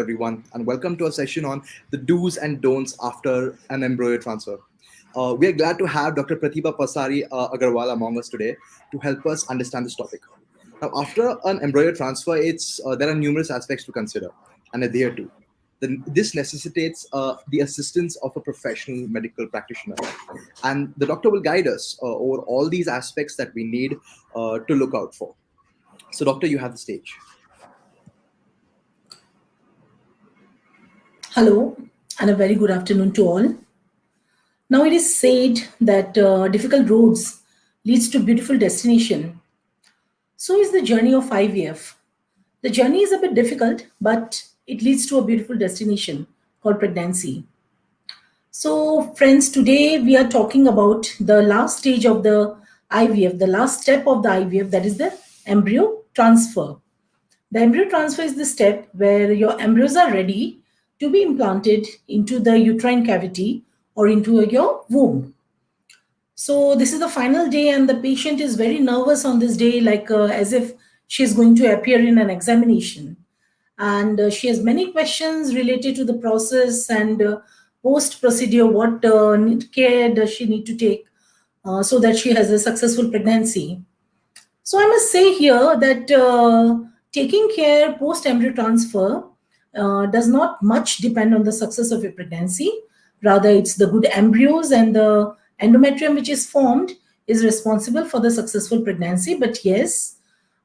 everyone, and welcome to a session on the do's and don'ts after an embryo transfer. We are glad to have Dr. Pratibha Pasari Agarwal among us today to help us understand this topic. Now, after an embryo transfer, there are numerous aspects to consider and adhere to. This necessitates the assistance of a professional medical practitioner, and the doctor will guide us over all these aspects that we need to look out for. So, doctor, you have the stage. Hello, and a very good afternoon to all. Now it is said that difficult roads leads to beautiful destination. So is the journey of IVF. The journey is a bit difficult, but it leads to a beautiful destination called pregnancy. So friends, today we are talking about the last stage of the IVF, the last step of the IVF, that is the embryo transfer. The embryo transfer is the step where your embryos are ready to be implanted into the uterine cavity or into your womb. So this is the final day, and the patient is very nervous on this day, like as if she is going to appear in an examination. And she has many questions related to the process and post procedure. What care does she need to take so that she has a successful pregnancy? So I must say here that taking care post embryo transfer does not much depend on the success of your pregnancy. Rather, it's the good embryos and the endometrium which is formed is responsible for the successful pregnancy. But yes,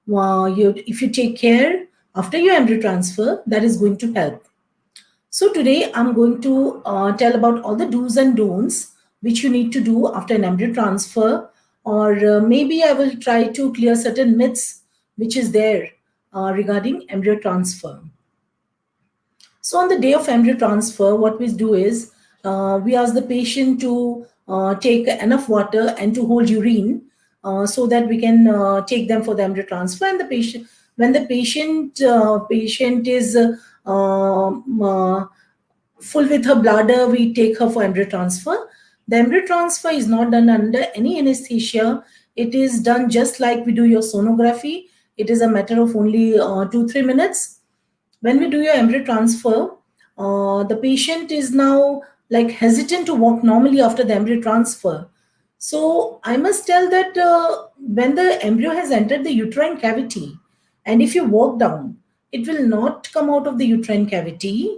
if you take care after your embryo transfer, that is going to help. So today I'm going to tell about all the do's and don'ts which you need to do after an embryo transfer, or maybe I will try to clear certain myths which is there regarding embryo transfer. So on the day of embryo transfer, what we do is we ask the patient to take enough water and to hold urine so that we can take them for the embryo transfer. And the patient, when the patient is full with her bladder, we take her for embryo transfer. The embryo transfer is not done under any anesthesia. It is done just like we do your sonography. It is a matter of only 2-3 minutes. When we do your embryo transfer, the patient is now like hesitant to walk normally after the embryo transfer. So I must tell that when the embryo has entered the uterine cavity, and if you walk down, it will not come out of the uterine cavity.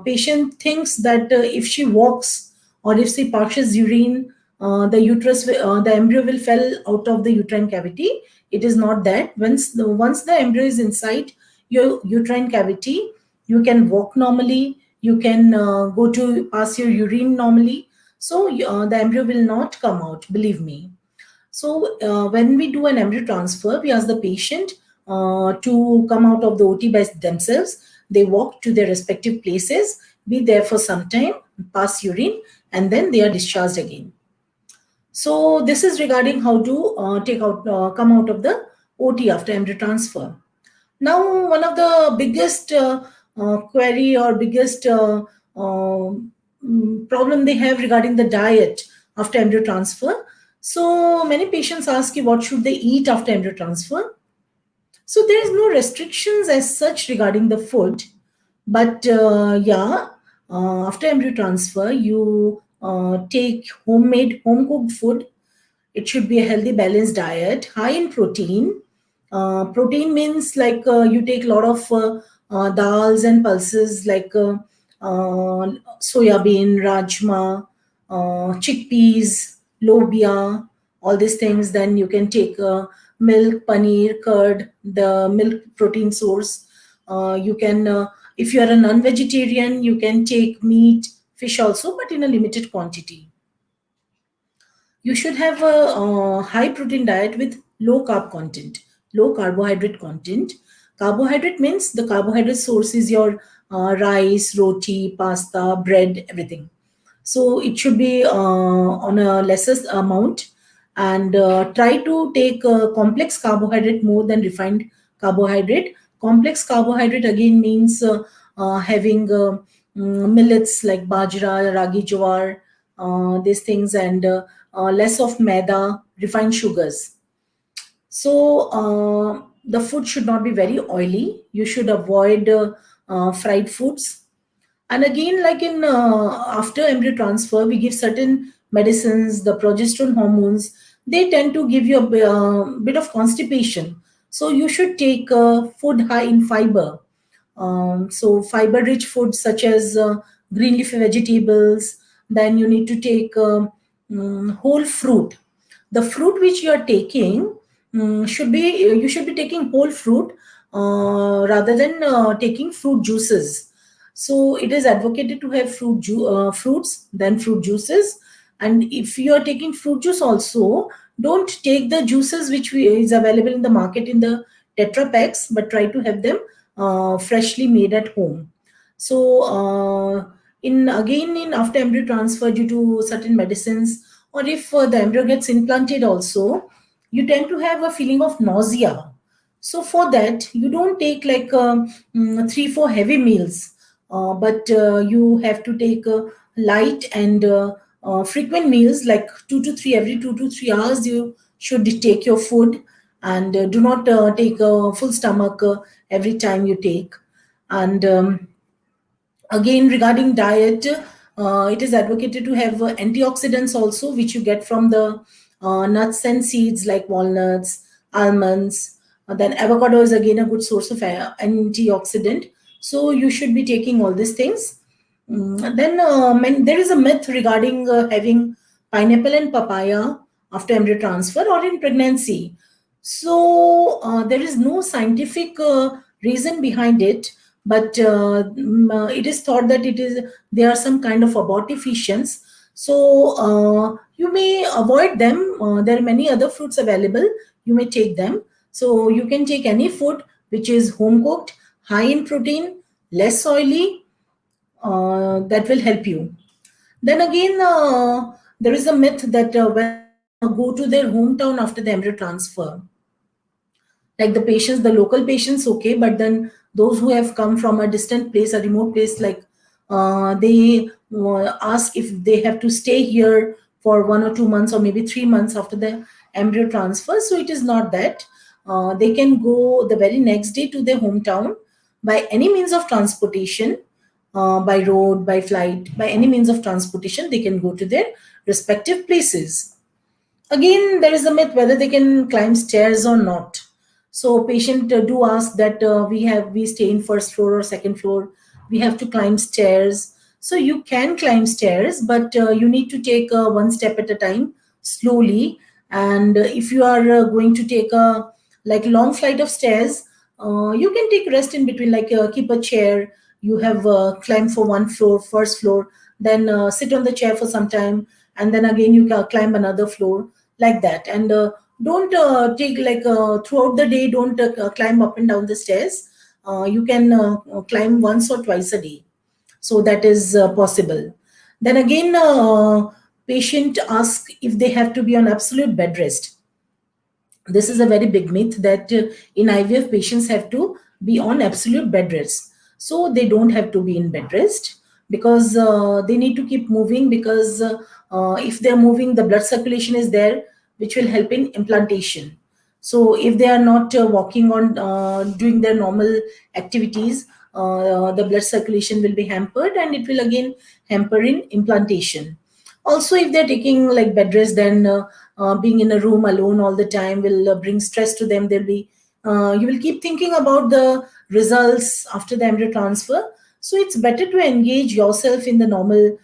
Patient thinks that if she walks or if she passes urine, the embryo will fall out of the uterine cavity. It is not that. Once the embryo is inside your uterine cavity, you can walk normally, you can go to pass your urine normally. So the embryo will not come out, believe me. So when we do an embryo transfer, we ask the patient to come out of the OT by themselves. They walk to their respective places, be there for some time, pass urine, and then they are discharged again. So this is regarding how to come out of the OT after embryo transfer. Now, one of the biggest query or biggest problem they have regarding the diet after embryo transfer. So many patients ask you what should they eat after embryo transfer. So there is no restrictions as such regarding the food, but after embryo transfer you take homemade home cooked food. It should be a healthy balanced diet high in protein. Protein means like you take a lot of dals and pulses like soybean, rajma, chickpeas, lobia, all these things. Then you can take milk, paneer, curd, the milk protein source. You can, if you are a non-vegetarian, you can take meat, fish also, but in a limited quantity. You should have a high protein diet with low carb content, low carbohydrate content. Carbohydrate means the carbohydrate source is your rice, roti, pasta, bread, everything. So it should be on a lesser amount, and try to take complex carbohydrate more than refined carbohydrate. Complex carbohydrate again means having millets like bajra, ragi, jowar, these things, and less of maida, refined sugars. So the food should not be very oily. You should avoid fried foods. And again, like in after embryo transfer, we give certain medicines, the progesterone hormones. They tend to give you a bit of constipation. So you should take food high in fiber. So fiber-rich foods such as green leafy vegetables. Then you need to take whole fruit. The fruit which you are taking should be you should be taking whole fruit rather than taking fruit juices. So it is advocated to have fruits, then fruit juices. And if you are taking fruit juice also, don't take the juices which is available in the market in the Tetra packs, but try to have them freshly made at home. So in again in after embryo transfer due to certain medicines, or if the embryo gets implanted also, you tend to have a feeling of nausea. So for that, you don't take like 3 4 heavy meals, but you have to take light and frequent meals like 2 to 3 every 2 to 3 hours. You should take your food, and do not take a full stomach every time you take. And again, regarding diet, it is advocated to have antioxidants also, which you get from the nuts and seeds like walnuts, almonds. Then avocado is again a good source of antioxidant. So you should be taking all these things. Then there is a myth regarding having pineapple and papaya after embryo transfer or in pregnancy. So there is no scientific reason behind it, but it is thought that it is there are some kind of abortifacients. So you may avoid them. There are many other fruits available. You may take them. So you can take any food which is home cooked, high in protein, less oily. That will help you. Then again, there is a myth that when go to their hometown after the embryo transfer, like the patients, the local patients, okay, but then those who have come from a distant place, a remote place, like they ask if they have to stay here for 1 or 2 months or maybe 3 months after the embryo transfer. So it is not that. They can go the very next day to their hometown by any means of transportation, by road, by flight, by any means of transportation. They can go to their respective places. Again, there is a myth whether they can climb stairs or not. So patient do ask that we stay in first floor or second floor, we have to climb stairs. So you can climb stairs, but you need to take one step at a time, slowly. And if you are going to take a like long flight of stairs, you can take rest in between, like keep a chair. You have climb for one floor, first floor, then sit on the chair for some time, and then again you can climb another floor, like that. And don't take like throughout the day, don't climb up and down the stairs. You can climb once or twice a day, so that is possible. Then again, patient ask if they have to be on absolute bed rest. This is a very big myth that in IVF patients have to be on absolute bed rest. So they don't have to be in bed rest, because they need to keep moving, because if they're moving, the blood circulation is there, which will help in implantation. So if they are not walking on doing their normal activities, the blood circulation will be hampered, and it will again hamper in implantation. Also, if they're taking like bed rest, then being in a room alone all the time will bring stress to them. They'll be you will keep thinking about the results after the embryo transfer. So it's better to engage yourself in the normal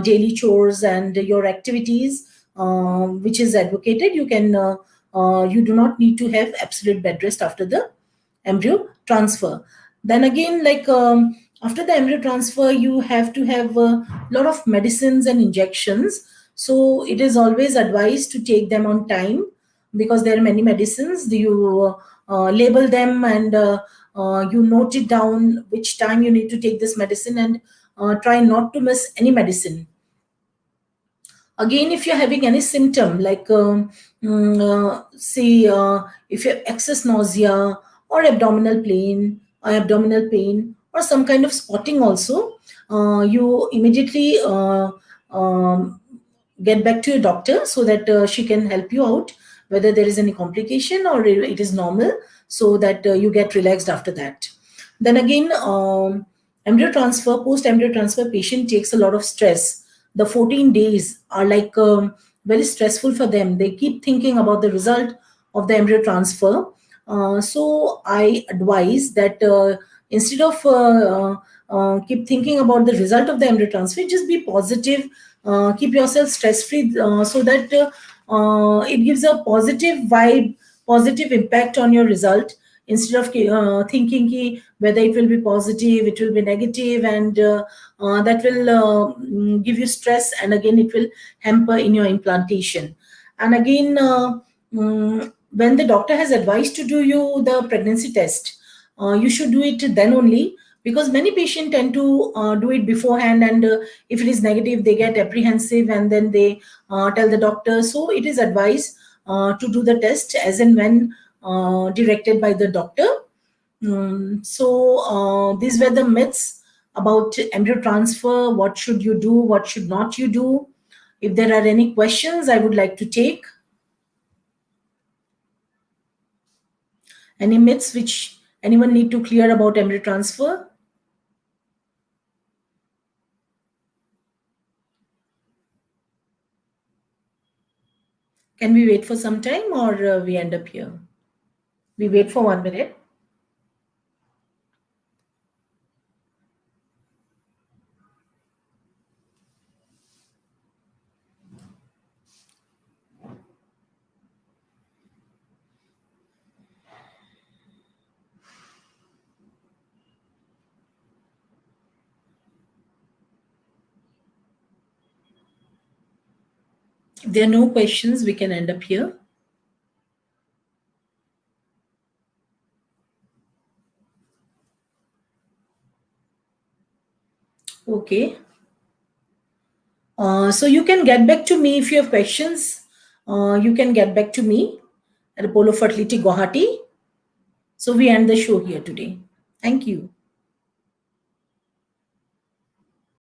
daily chores and your activities, which is advocated. You do not need to have absolute bed rest after the embryo transfer. Then again, like after the embryo transfer, you have to have a lot of medicines and injections. So it is always advised to take them on time, because there are many medicines. You label them, and you note it down which time you need to take this medicine, and try not to miss any medicine. Again, if you're having any symptom like say if you have excess nausea or abdominal pain or some kind of spotting also, you immediately get back to your doctor, so that she can help you out whether there is any complication or it is normal, so that you get relaxed after that. Then again, embryo transfer, post embryo transfer patient takes a lot of stress. The 14 days are like very stressful for them. They keep thinking about the result of the embryo transfer. So I advise that instead of keep thinking about the result of the embryo transfer, just be positive, keep yourself stress free, so that it gives a positive vibe, positive impact on your result, instead of thinking whether it will be positive, it will be negative, and that will give you stress, and again it will hamper in your implantation. And again, when the doctor has advised to do you the pregnancy test, you should do it then only, because many patients tend to do it beforehand, and if it is negative they get apprehensive, and then they tell the doctor. So it is advised to do the test as and when directed by the doctor. These were the myths about embryo transfer. What should you do? What should not you do? If there are any questions, I would like to take. Any myths which anyone need to clear about embryo transfer? Can we wait for some time, or we end up here? We wait for 1 minute. If there are no questions, we can end up here. Okay. So you can get back to me if you have questions. You can get back to me at Apollo Fertility Guwahati. So we end the show here today. Thank you.